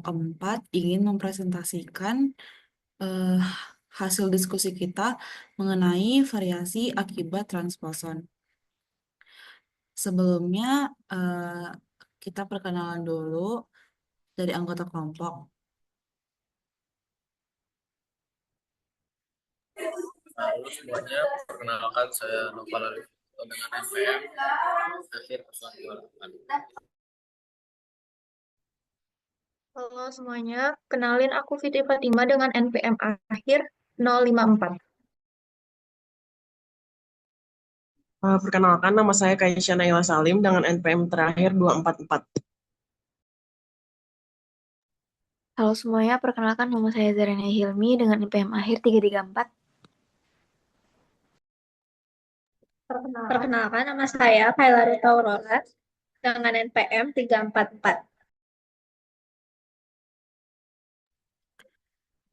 keempat ingin mempresentasikan eh, hasil diskusi kita mengenai variasi akibat transposon. Sebelumnya kita perkenalan dulu dari anggota kelompok. Halo semuanya, perkenalkan saya Nova Larif dengan NPM akhir 028. Halo semuanya, kenalin aku Fitri Fatima dengan NPM akhir 054. Perkenalkan, nama saya Kaisya Naila Salim dengan NPM terakhir 244. Halo semuanya, perkenalkan nama saya Zarena Hilmi dengan NPM akhir 334. Perkenalkan nama saya Kayla Rita Aurora dengan NPM 344.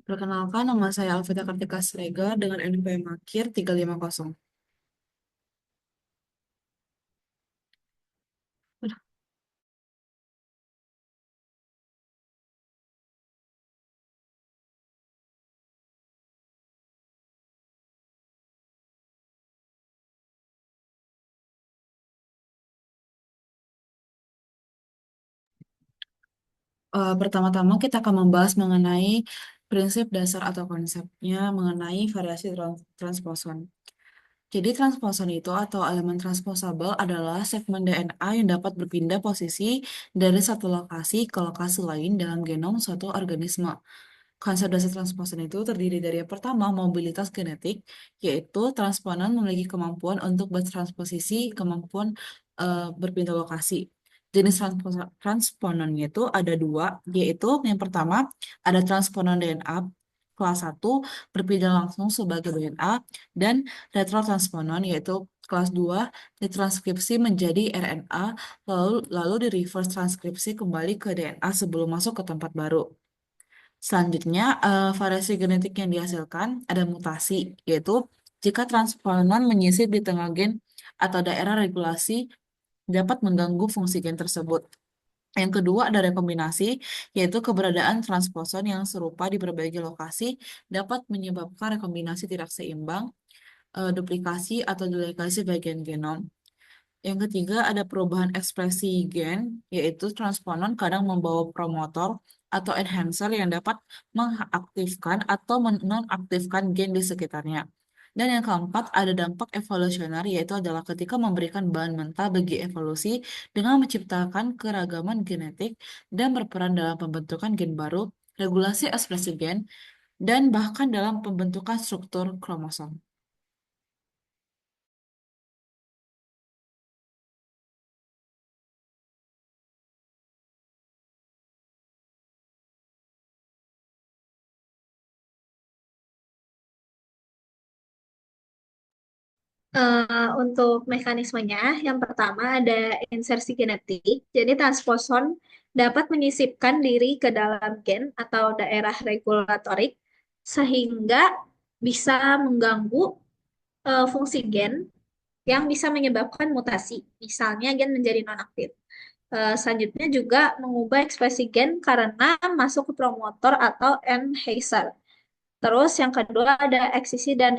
Perkenalkan, nama saya Alvita Kartika Sregar dengan NPM akhir 350. Pertama-tama kita akan membahas mengenai prinsip dasar atau konsepnya mengenai variasi transposon. Jadi transposon itu atau elemen transposable adalah segmen DNA yang dapat berpindah posisi dari satu lokasi ke lokasi lain dalam genom suatu organisme. Konsep dasar transposon itu terdiri dari yang pertama, mobilitas genetik, yaitu transponan memiliki kemampuan untuk bertransposisi, kemampuan berpindah lokasi. Jenis transponannya itu ada dua, yaitu yang pertama ada transponan DNA kelas 1 berpindah langsung sebagai DNA dan retrotransponan yaitu kelas 2 ditranskripsi menjadi RNA lalu di reverse transkripsi kembali ke DNA sebelum masuk ke tempat baru. Selanjutnya, variasi genetik yang dihasilkan ada mutasi, yaitu jika transponan menyisip di tengah gen atau daerah regulasi dapat mengganggu fungsi gen tersebut. Yang kedua ada rekombinasi, yaitu keberadaan transposon yang serupa di berbagai lokasi dapat menyebabkan rekombinasi tidak seimbang, duplikasi atau dulikasi bagian genom. Yang ketiga ada perubahan ekspresi gen, yaitu transponon kadang membawa promotor atau enhancer yang dapat mengaktifkan atau menonaktifkan gen di sekitarnya. Dan yang keempat ada dampak evolusioner, yaitu adalah ketika memberikan bahan mentah bagi evolusi dengan menciptakan keragaman genetik dan berperan dalam pembentukan gen baru, regulasi ekspresi gen, dan bahkan dalam pembentukan struktur kromosom. Untuk mekanismenya, yang pertama ada insersi genetik. Jadi transposon dapat menyisipkan diri ke dalam gen atau daerah regulatorik sehingga bisa mengganggu fungsi gen yang bisa menyebabkan mutasi. Misalnya gen menjadi nonaktif. Selanjutnya juga mengubah ekspresi gen karena masuk ke promotor atau enhancer. Terus yang kedua ada eksisi dan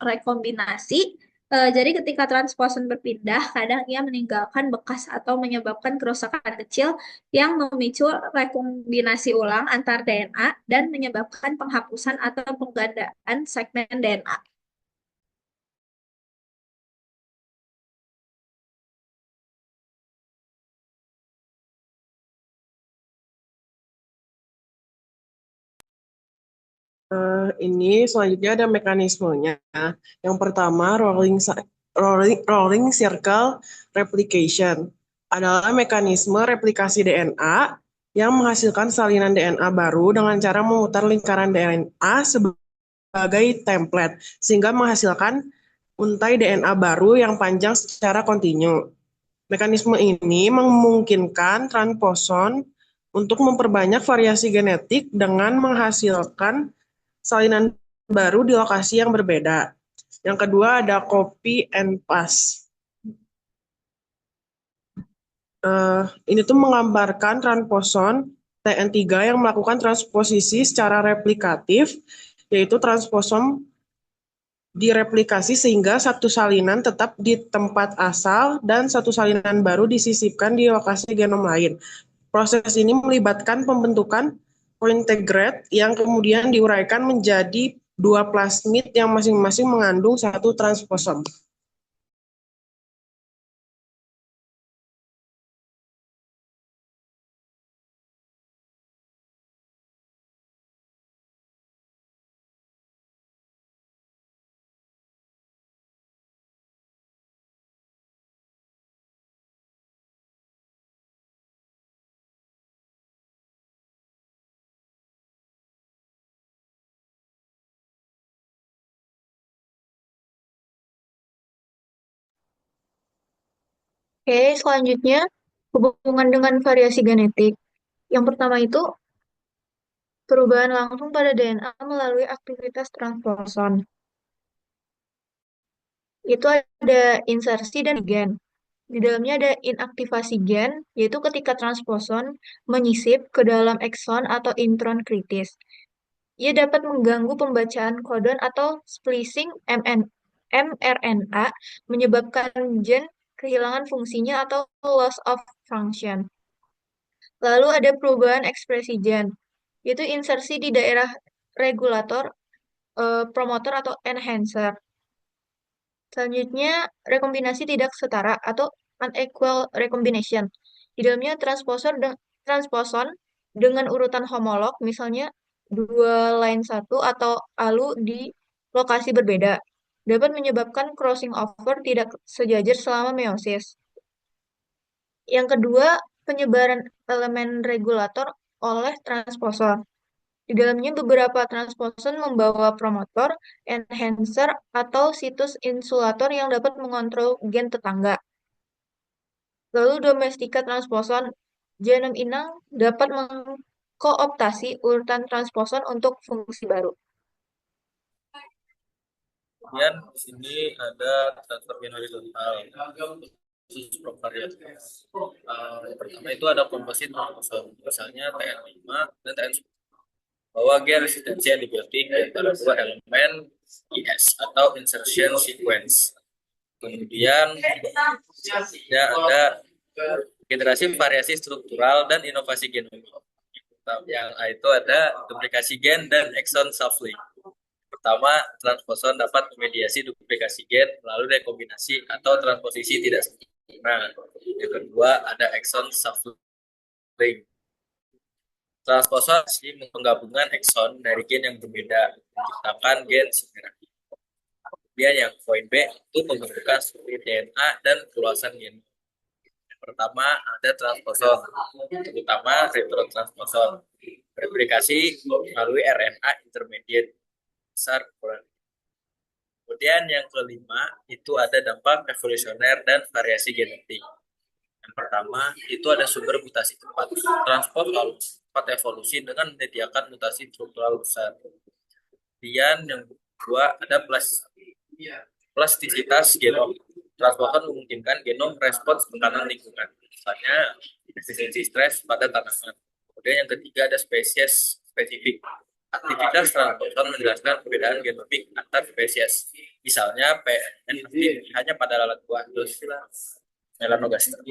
rekombinasi. Jadi ketika transposon berpindah, kadang ia meninggalkan bekas atau menyebabkan kerusakan kecil yang memicu rekombinasi ulang antar DNA dan menyebabkan penghapusan atau penggandaan segmen DNA. Ini selanjutnya ada mekanismenya. Yang pertama, rolling circle replication adalah mekanisme replikasi DNA yang menghasilkan salinan DNA baru dengan cara memutar lingkaran DNA sebagai template, sehingga menghasilkan untai DNA baru yang panjang secara kontinu. Mekanisme ini memungkinkan transposon untuk memperbanyak variasi genetik dengan menghasilkan salinan baru di lokasi yang berbeda. Yang kedua ada copy and paste. Ini tuh menggambarkan transposon TN3 yang melakukan transposisi secara replikatif, yaitu transposom direplikasi sehingga satu salinan tetap di tempat asal dan satu salinan baru disisipkan di lokasi genom lain. Proses ini melibatkan pembentukan pointegrate yang kemudian diuraikan menjadi dua plasmid yang masing-masing mengandung satu transposom. Oke, selanjutnya hubungan dengan variasi genetik. Yang pertama itu perubahan langsung pada DNA melalui aktivitas transposon. Itu ada insersi dan gen. Di dalamnya ada inaktivasi gen, yaitu ketika transposon menyisip ke dalam ekson atau intron kritis. Ia dapat mengganggu pembacaan kodon atau splicing mRNA, menyebabkan gen kehilangan fungsinya atau loss of function. Lalu ada perubahan ekspresi gen, yaitu insersi di daerah regulator, promotor atau enhancer. Selanjutnya, rekombinasi tidak setara atau unequal recombination. Di dalamnya transposon dengan urutan homolog, misalnya dua line satu atau alu di lokasi berbeda, dapat menyebabkan crossing over tidak sejajar selama meiosis. Yang kedua, penyebaran elemen regulator oleh transposon. Di dalamnya beberapa transposon membawa promotor, enhancer, atau situs insulator yang dapat mengontrol gen tetangga. Lalu domestika transposon, genom inang dapat mengkooptasi urutan transposon untuk fungsi baru. Kemudian di sini ada transfer gen horizontal khusus prokaryotik. Yang pertama itu ada komposit kromosom, misalnya TN5 dan TN10. Bahwa gen resistensi antibiotik antara dua elemen IS atau insertion sequence. Kemudian ada generasi variasi struktural dan inovasi genomik. Yang A itu ada duplikasi gen dan exon shuffling. Pertama, transposon dapat memediasi duplikasi gen melalui rekombinasi atau transposisi tidak sempurna. Yang kedua, ada exon shuffling. Transposon penggabungan exon dari gen yang berbeda menciptakan gen sinergi. Kemudian yang poin B itu pembentukan struktur DNA dan keluasan gen. Yang pertama ada transposon, terutama retrotransposon. Replikasi melalui RNA intermediate besar ukuran. Kemudian yang kelima itu ada dampak evolusioner dan variasi genetik. Yang pertama itu ada sumber mutasi cepat. Transposon cepat evolusi dengan menyediakan mutasi struktural besar. Kemudian yang kedua ada plastisitas genom. Transposon memungkinkan genom respons tekanan lingkungan. Misalnya resistensi stres pada tanaman. Kemudian yang ketiga ada spesies spesifik. Aktivitas transposon menjelaskan perbedaan genomik antar spesies. Misalnya PNN hanya pada lalat buah Drosera melanogaster.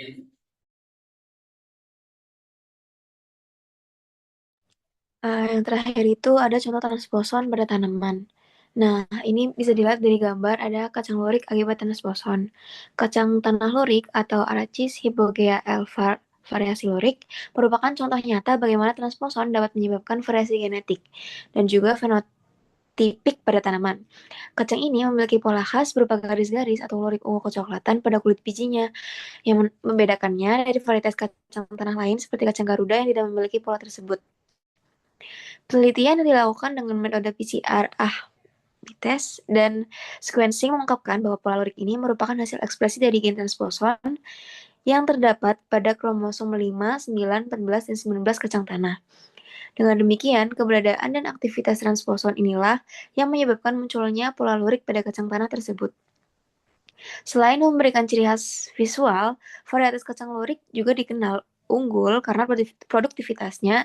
Yang terakhir itu ada contoh transposon pada tanaman. Nah, ini bisa dilihat dari gambar ada kacang lurik akibat transposon. Kacang tanah lurik atau Arachis hypogea L variasi lurik merupakan contoh nyata bagaimana transposon dapat menyebabkan variasi genetik dan juga fenotipik pada tanaman. Kacang ini memiliki pola khas berupa garis-garis atau lurik ungu kecoklatan pada kulit bijinya yang membedakannya dari varietas kacang tanah lain seperti kacang Garuda yang tidak memiliki pola tersebut. Penelitian yang dilakukan dengan metode PCR tes dan sequencing mengungkapkan bahwa pola lurik ini merupakan hasil ekspresi dari gen transposon yang terdapat pada kromosom 5, 9, 14, dan 19 kacang tanah. Dengan demikian, keberadaan dan aktivitas transposon inilah yang menyebabkan munculnya pola lurik pada kacang tanah tersebut. Selain memberikan ciri khas visual, varietas kacang lurik juga dikenal unggul karena produktivitasnya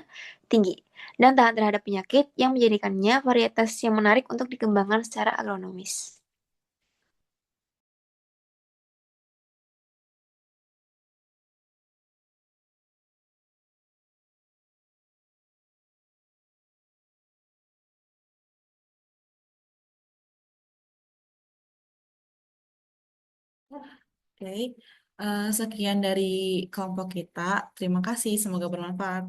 tinggi dan tahan terhadap penyakit yang menjadikannya varietas yang menarik untuk dikembangkan secara agronomis. Oke, sekian dari kelompok kita. Terima kasih, semoga bermanfaat.